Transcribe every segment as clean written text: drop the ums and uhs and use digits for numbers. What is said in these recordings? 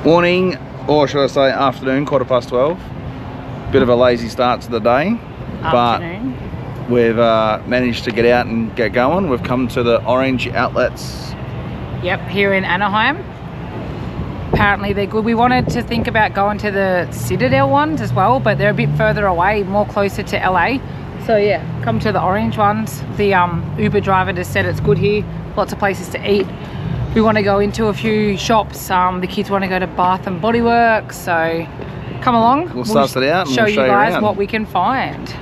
Morning, or should I say afternoon, 12:15. Bit of a lazy start to the day, Afternoon. but we've managed to get out and get going. We've come to the Orange outlets. Yep, here in Anaheim. Apparently they're good. We wanted to think about going to the Citadel ones as well, but they're a bit further away, more closer to LA. So yeah, come to the Orange ones. The Uber driver just said it's good here. Lots of places to eat. We want to go into a few shops. The kids want to go to Bath and Body Works, so come along. We'll suss it out and show we'll show you guys around. what we can find.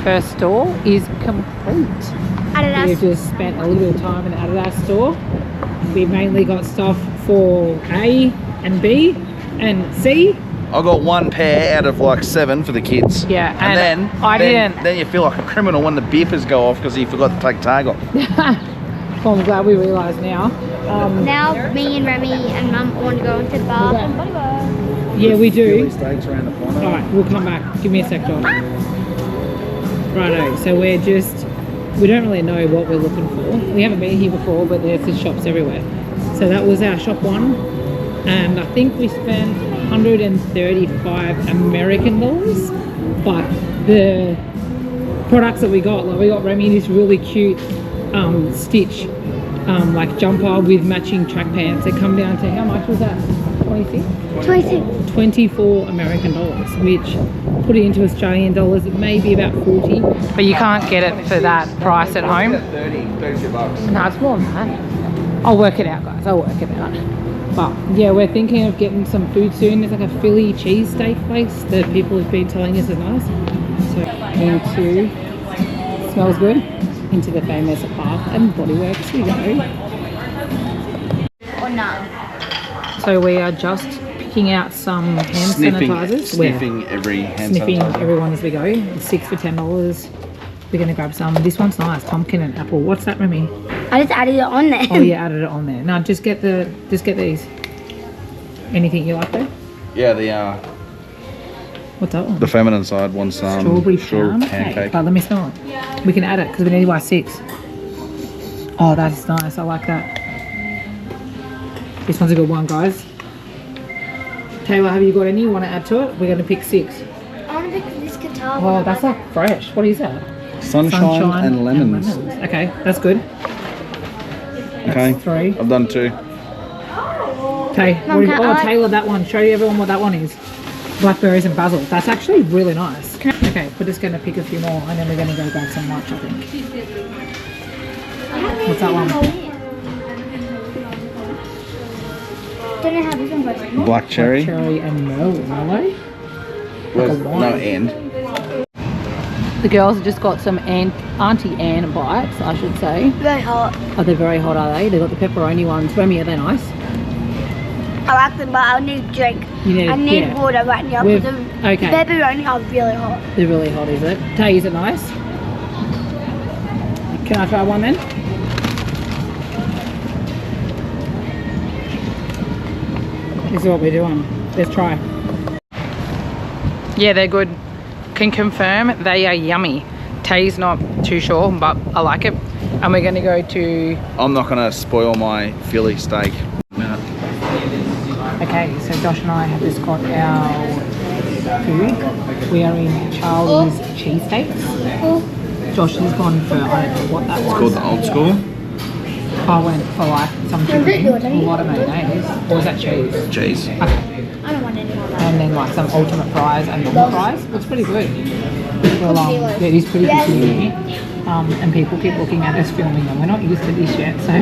First store is complete. Adidas. We've just spent a little bit of time in the Adidas store. We mainly got stuff for A and B and C. I got one pair out of like 7 for the kids. Yeah, and and then you feel like a criminal when the beepers go off because you forgot to take tag off. Well, I'm glad we realised now. Now me and Remy and Mum want to go into Bath and Body Works. Yeah, we do. Steaks around the corner. Alright, we'll come back. Give me a sec, John. Righto, so we don't really know what we're looking for. We haven't been here before, but there's just shops everywhere. So that was our shop one, and I think we spent 135 American dollars. But the products that we got, like we got Remy this really cute stitch like jumper with matching track pants. They come down to, how much was that? 26? 26. 24 American dollars, which put it into Australian dollars, it may be about 40, but you can't get it for that price at home. 32 bucks. No, it's more than that. I'll work it out, guys. I'll work it out. But yeah, we're thinking of getting some food soon. There's like a Philly cheesesteak place that people have been telling us is nice. So into, smells good, into the famous Bath and Body Works we go. Or no. So we are just picking out some hand sanitizers. Sniffing every hand Sniffing sanitizer. everyone as we go. 6 for $10. We're gonna grab some. This one's nice, pumpkin and apple. What's that, Remy? I just added it on there. Oh, you added it on there. No, just get these. Anything you like there? Yeah, the What's that one? the feminine side wants some Strawberry pound pancake. cake. But let me smell it. We can add it because we need to buy 6. Oh, that's nice. I like that. This one's a good one, guys. Taylor, have you got any you want to add to it? We're going to pick 6. I want to pick this guitar. Oh, that's like fresh. What is that? Sunshine and lemons. Okay, that's good. Okay, That's 3. I've done 2. Okay. Mum, can I- Taylor, that one. Show everyone what that one is. Blackberries and basil. That's actually really nice. Okay, we're just going to pick a few more and then we're going to go grab some lunch, I think. What's that one? Don't know how this one goes. Black cherry. Cherry and Merlot. Where's, wine. no end. The girls have just got some Auntie Anne bites, I should say. Very hot. Oh, they're very hot, are they? They've got the pepperoni ones. Remy, are they nice? I like them, but I need a drink. You need, I need yeah. water right now We've- because the okay. pepperoni are really hot. They're really hot, is it? Tay, is it nice? Can I try one then? This is what we're doing. Let's try. Yeah, they're good. Can confirm they are yummy. Tay's not too sure, but I like it. And we're going to go to... I'm not going to spoil my Philly steak. No. Okay, so Josh and I have just got our food. We are in Charlie's Cheesecakes. Josh has gone for, I don't know what that was. It's called the old school. I went for like some chicken, a lot of mayonnaise. Or was that cheese? Cheese. Okay. I don't want any more of that. And then like some ultimate fries and normal fries. It's pretty good. Well, yeah, it is pretty busy here. And people keep looking at us filming and we're not used to this yet, so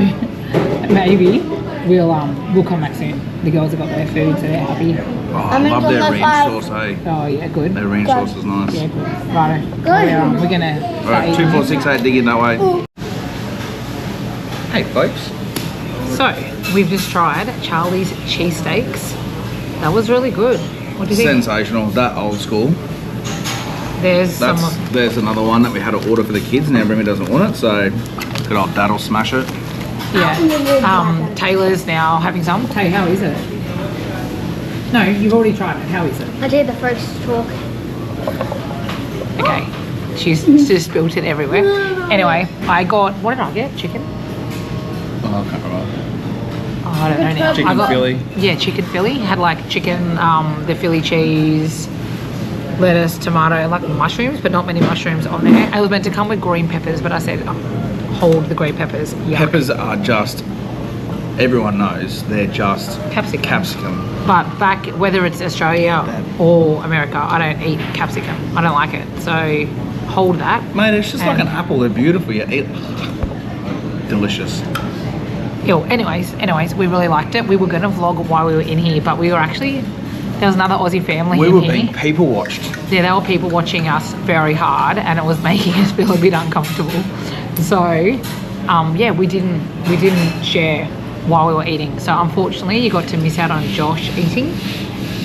maybe we'll come back soon. The girls have got their food, so they're happy. Oh, I love their ranch sauce, hey. Oh yeah, good. Their ranch sauce is nice. Yeah, good. Righto. Good. We're gonna. Alright, 2468, dig in that way. Hey folks. So we've just tried Charlie's cheesesteaks. That was really good. What do you think? Sensational, that old school. There's another one that we had to order for the kids and now Remy doesn't want it, so good old Dad'll smash it. Yeah. Taylor's now having some. Tay, how is it? No, you've already tried it. How is it? I did the first talk. Okay. She's just spilled it everywhere. Anyway, I got, what did I get? Chicken? Oh, I can't remember. Oh, I don't know now. Chicken Philly. Yeah, chicken Philly. Had like chicken, the Philly cheese, lettuce, tomato, like mushrooms, but not many mushrooms on there. It was meant to come with green peppers, but I said, hold the green peppers. Yuck. Peppers are just, everyone knows, they're just capsicum. But back, whether it's Australia or America, I don't eat capsicum. I don't like it. So hold that. Mate, it's just like an apple. They're beautiful. You eat. Delicious. Ew. Anyways, we really liked it. We were going to vlog while we were in here, but we were actually, there was another Aussie family in here. We were being people watched. Yeah, there were people watching us very hard and it was making us feel a bit uncomfortable. So, yeah, we didn't share while we were eating. So unfortunately, you got to miss out on Josh eating.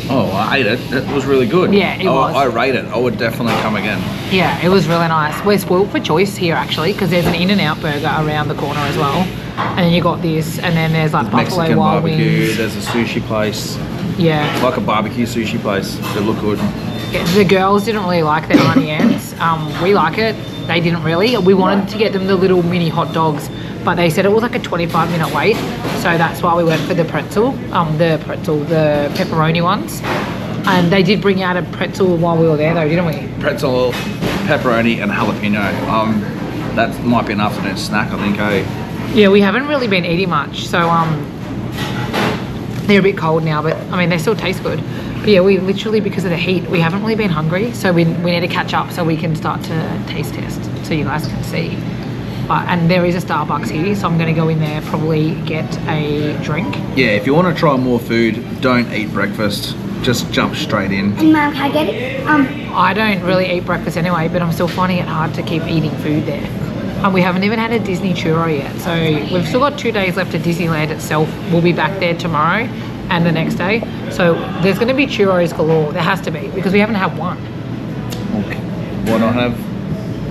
Oh, I ate it. It was really good. Yeah, it was. I rate it. I would definitely come again. Yeah, it was really nice. We're spoiled for choice here actually because there's an In-N-Out burger around the corner as well. And then you got this, and then there's like Buffalo Mexican Wild barbecue. Wings. There's a sushi place. Yeah. Like a barbecue sushi place. They look good. Yeah, the girls didn't really like their Auntie Anne's. We like it. They didn't really. We wanted to get them the little mini hot dogs, but they said it was like a 25-minute wait. So that's why we went for the the pepperoni ones. And they did bring out a pretzel while we were there though, didn't we? Pretzel, pepperoni and jalapeno. That might be an afternoon snack, I think, eh? Yeah, we haven't really been eating much, so they're a bit cold now, but I mean they still taste good. But yeah, we literally, because of the heat, we haven't really been hungry, so we need to catch up so we can start to taste test, so you guys can see. And there is a Starbucks here, so I'm going to go in there, probably get a drink. Yeah, if you want to try more food, don't eat breakfast. Just jump straight in. And Mum, can I get it? I don't really eat breakfast anyway, but I'm still finding it hard to keep eating food there. And we haven't even had a Disney churro yet, so we've still got 2 days left at Disneyland itself. We'll be back there tomorrow and the next day. So there's going to be churros galore. There has to be, because we haven't had one. Okay. Why not have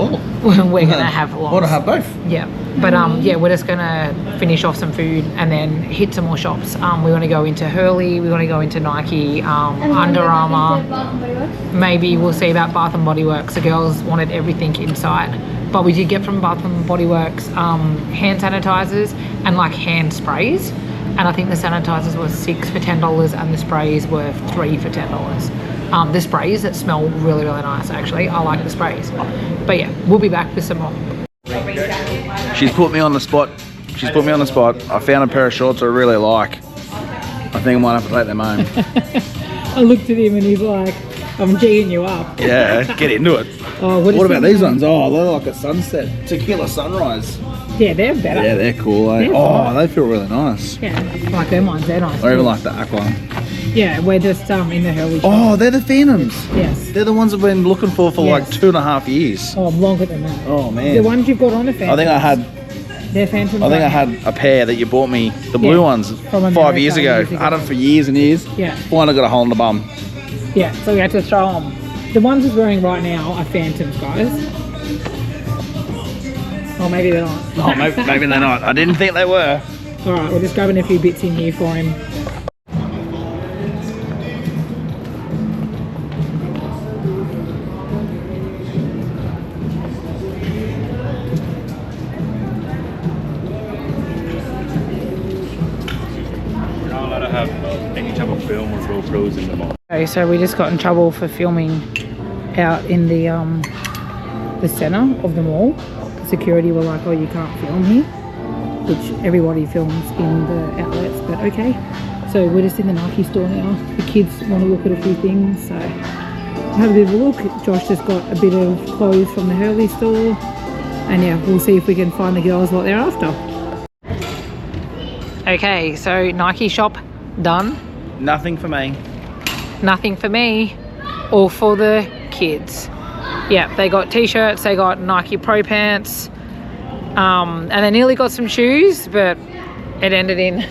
all? We're going to have lots. Why not have both? Yeah. But yeah, we're just going to finish off some food and then hit some more shops. We want to go into Hurley, we want to go into Nike, Under Armour. Maybe we'll see about Bath & Body Works. The girls wanted everything inside. But we did get from Bath & Body Works hand sanitizers and like hand sprays. And I think the sanitizers were $6 for $10 and the sprays were $3 for $10. The sprays that smell really, really nice actually. I like the sprays. But yeah, we'll be back with some more. She's put me on the spot. I found a pair of shorts I really like. I think I might have to take them home. I looked at him and he's like, I'm G'ing you up. Yeah, get into it. Oh, what about these ones? Oh, they're like a sunset. Tequila sunrise. Yeah, they're better. Yeah, they're cool. Eh? They feel really nice. Yeah, like them ones, they're nice. I even like the aqua. Yeah, we're just in the Hurley shop. Oh, they're the Phantoms. Yes. They're the ones I've been looking for like 2.5 years. Oh, longer than that. Oh, man. The ones you've got on the Phantoms. I think I had... They're Phantoms. I think I had a pair that you bought me, the blue ones, from America, 5 years ago. I had them for years and years. Yeah. Finally got a hole in the bum. Yeah, so we had to throw them. The ones he's wearing right now are Phantoms, guys. Oh, maybe they're not. Oh, maybe they're not. I didn't think they were. Alright, we're just grabbing a few bits in here for him. Okay, so we just got in trouble for filming out in the centre of the mall. The security were like, oh, you can't film here, which everybody films in the outlets, but okay. So we're just in the Nike store now. The kids want to look at a few things, so have a bit of a look. Josh just got a bit of clothes from the Hurley store. And yeah, we'll see if we can find the girls what they're after. Okay, so Nike shop done. Nothing for me. Nothing for me, all for the kids. Yeah, they got t-shirts, they got Nike Pro pants, and they nearly got some shoes, but it ended in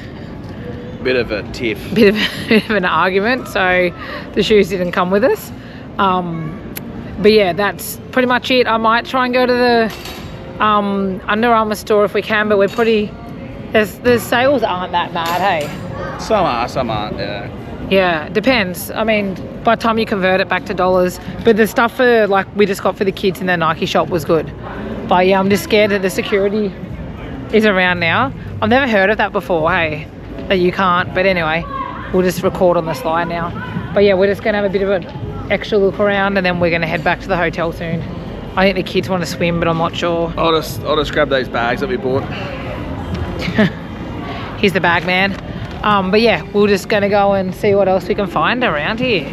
Bit of a tiff. bit of an argument, so the shoes didn't come with us. But yeah, that's pretty much it. I might try and go to the Under Armour store if we can, but we're pretty, the sales aren't that bad, hey? Some are, some aren't, yeah. Yeah, depends. I mean, by the time you convert it back to dollars, but the stuff for, like, we just got for the kids in the Nike shop was good. But yeah, I'm just scared that the security is around now. I've never heard of that before, hey, that you can't. But anyway, we'll just record on the slide now. But yeah, we're just gonna have a bit of an extra look around, and then we're gonna head back to the hotel soon. I think the kids want to swim, but I'm not sure. I'll just grab those bags that we bought. He's the bag man. But yeah, we're just gonna go and see what else we can find around here.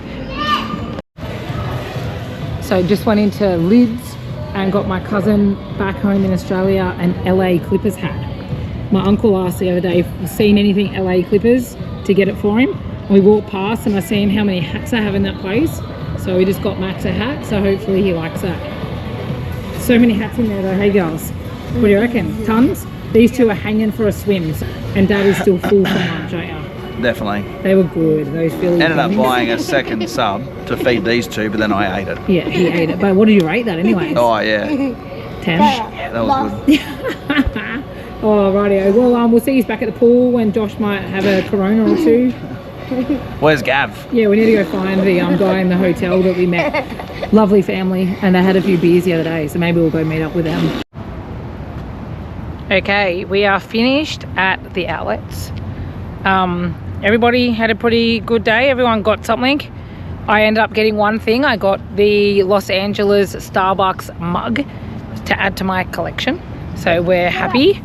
So just went into Lids and got my cousin back home in Australia an LA Clippers hat. My uncle asked the other day if we've seen anything LA Clippers to get it for him. And we walked past and I seen how many hats I have in that place. So we just got Max a hat, so hopefully he likes that. So many hats in there though, hey girls. What do you reckon? Tons? These two are hanging for a swim, and Dad is still full for lunch, aren't you? Definitely. They were good, those Philly Ended up things. buying a second sub to feed these two, but then I ate it. Yeah, he ate it. But what did you rate that anyways? Oh yeah. 10? Yeah, that was good. Oh, rightio. Well, we'll see you back at the pool when Josh might have a Corona or two. Where's Gav? Yeah, we need to go find the guy in the hotel that we met. Lovely family, and they had a few beers the other day, so maybe we'll go meet up with them. Okay, we are finished at the outlets. Everybody had a pretty good day. Everyone got something. I ended up getting one thing. I got the Los Angeles Starbucks mug to add to my collection, so we're happy.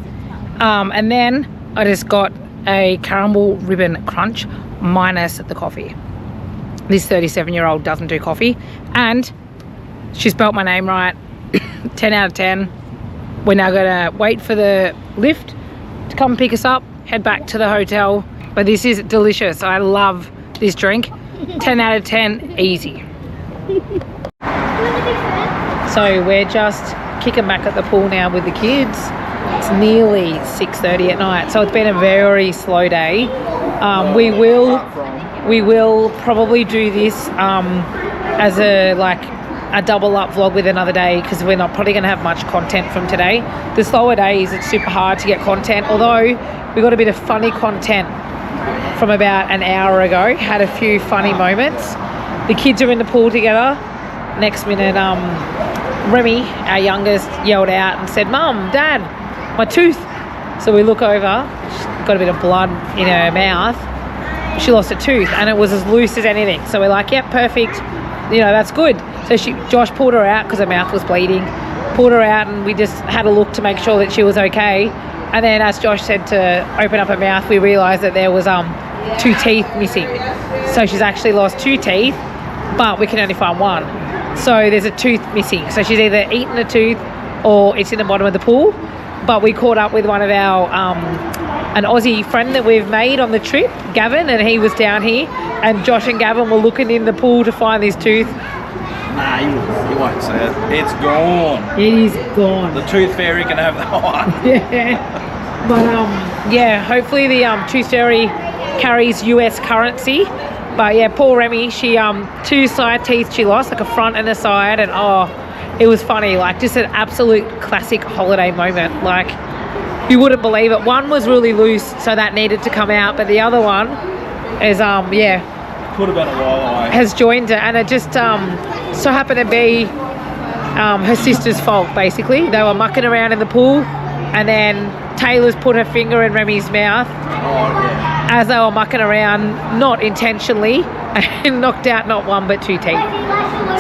And then I just got a caramel ribbon crunch minus the coffee. This 37-year-old doesn't do coffee, and she spelt my name right. 10 out of 10. We're now gonna wait for the lift to come pick us up, head back to the hotel. But this is delicious. I love this drink. 10 out of 10, easy. So we're just kicking back at the pool now with the kids. It's nearly 6:30 at night, so it's been a very slow day. We will probably do this as a double up vlog with another day, because we're not probably going to have much content from today. The slower days, it's super hard to get content, although we got a bit of funny content from about an hour ago. Had a few funny moments. The kids are in the pool together. Next minute, Remy, our youngest, yelled out and said, "Mum, Dad, my tooth." So we look over, she's got a bit of blood in her mouth. She lost a tooth and it was as loose as anything. So we're like, yep, perfect. You know, that's good. So Josh pulled her out because her mouth was bleeding. Pulled her out and we just had a look to make sure that she was okay. And then as Josh said to open up her mouth, we realised that there was 2 teeth missing. So she's actually lost 2 teeth, but we can only find 1. So there's a tooth missing. So she's either eaten a tooth or it's in the bottom of the pool. But we caught up with one of our, an Aussie friend that we've made on the trip, Gavin, and he was down here. And Josh and Gavin were looking in the pool to find this tooth. Nah, you won't see it. It's gone. It is gone. The tooth fairy can have that one. Yeah. But yeah, hopefully the tooth fairy carries US currency. But yeah, poor Remy, she 2 side teeth she lost, like a front and a side, and oh, it was funny, like just an absolute classic holiday moment. Like, you wouldn't believe it. One was really loose, so that needed to come out, but the other one is yeah, Could have been a walleye. has joined it, and it just so happened to be her sister's fault. Basically, they were mucking around in the pool, and then Taylor's put her finger in Remy's mouth as they were mucking around, not intentionally, and knocked out not 1 but 2 teeth.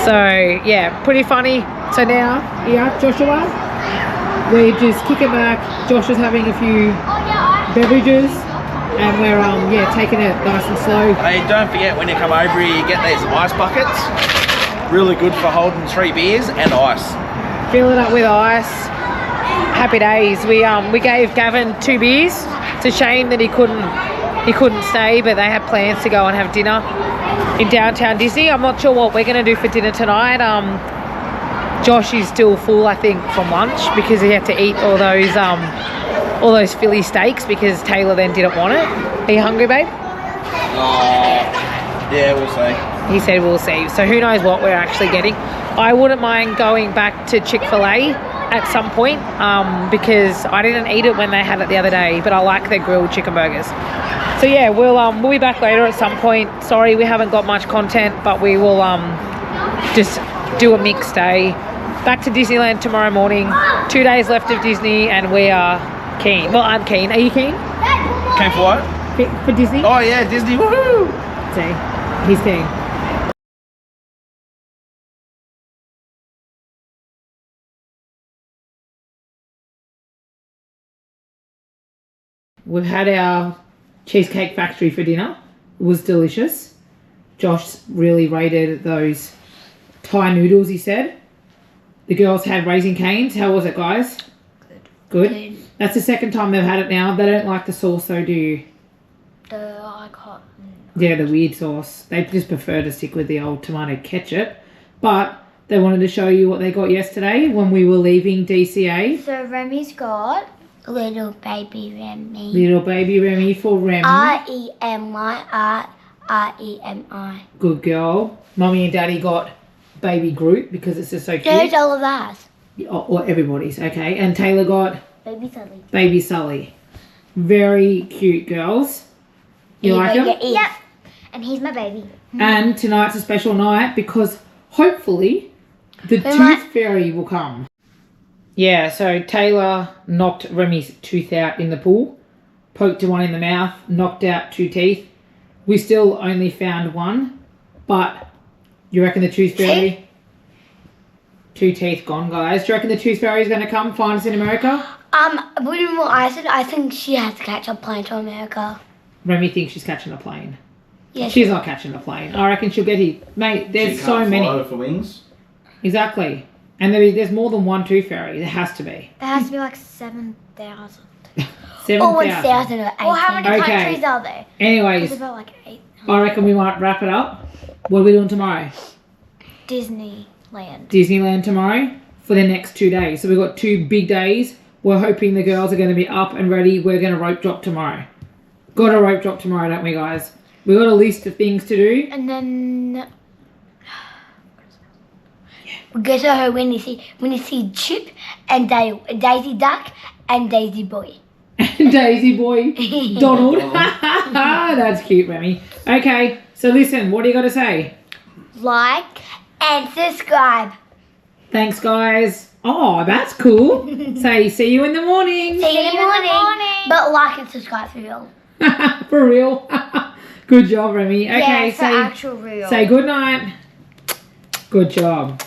So yeah, pretty funny. So now, yeah, Joshua, we're just kicking back. Josh is having a few beverages, and we're yeah, taking it nice and slow. Hey, don't forget when you come over here, you get these ice buckets. Really good for holding 3 beers and ice. Fill it up with ice. Happy days. We gave Gavin 2 beers. It's a shame that he couldn't stay, but they had plans to go and have dinner in downtown Disney. I'm not sure what we're going to do for dinner tonight. Josh is still full, I think, from lunch because he had to eat all those Philly steaks because Taylor then didn't want it. Are you hungry, babe? Yeah, we'll see. He said we'll see. So who knows what we're actually getting. I wouldn't mind going back to Chick-fil-A at some point because I didn't eat it when they had it the other day, but I like their grilled chicken burgers. So yeah, we'll be back later at some point. Sorry we haven't got much content, but we will just do a mixed day. Back to Disneyland tomorrow morning. 2 days left of Disney and we are keen. Well, I'm keen. Are you keen? Came for what? For Disney? Oh yeah, Disney, woohoo! See, he's keen. We've had our Cheesecake Factory for dinner. It was delicious. Josh really rated those Thai noodles, he said. The girls had Raising Cane's. How was it, guys? Good? That's the second time they've had it now. They don't like the sauce though, do you? Yeah, the weird sauce. They just prefer to stick with the old tomato ketchup. But they wanted to show you what they got yesterday when we were leaving DCA. So Remy's got little baby Remy. Little baby Remy for Remy. R-E-M-Y, R-E-M-I. Good girl. Mummy and Daddy got baby Groot because it's just so cute. There's all of ours. Or everybody's, okay. And Taylor got Baby Sully. baby Sully. Very cute girls. You like them? Yep. And he's my baby. And tonight's a special night because hopefully the tooth fairy will come. Yeah, so Taylor knocked Remy's tooth out in the pool, poked her one in the mouth, knocked out 2 teeth. We still only found 1, but you reckon the tooth fairy? 2 teeth gone, guys. Do you reckon the tooth fairy is going to come find us in America? What I said, I think she has to catch a plane to America. Remy thinks she's catching a plane. Yeah, She's not catching a plane. I reckon she'll get here. Mate, there's so many. For wings. Exactly. And there's more than 1 tooth fairy. There has to be. There has to be like 7,000. 7,000. Or 1,000 or 18. Well, how many Okay. countries are there? Anyways, There's about like 8. I reckon we might wrap it up. What are we doing tomorrow? Disneyland. Disneyland tomorrow for the next 2 days. So we've got 2 big days. We're hoping the girls are going to be up and ready. We're going to rope drop tomorrow. Got a rope drop tomorrow, don't we, guys? We've got a list of things to do. And then we go to her when you see Chip and Daisy Duck and Daisy Boy. Daisy Boy, Donald. That's cute, Remy. Okay, so listen, what do you got to say? Like and subscribe. Thanks, guys. Oh, that's cool. Say, see you in the morning. See you in the morning. But like and subscribe for real. For real. Good job, Remy. Okay, Yeah, for actual real. say good night. Good job.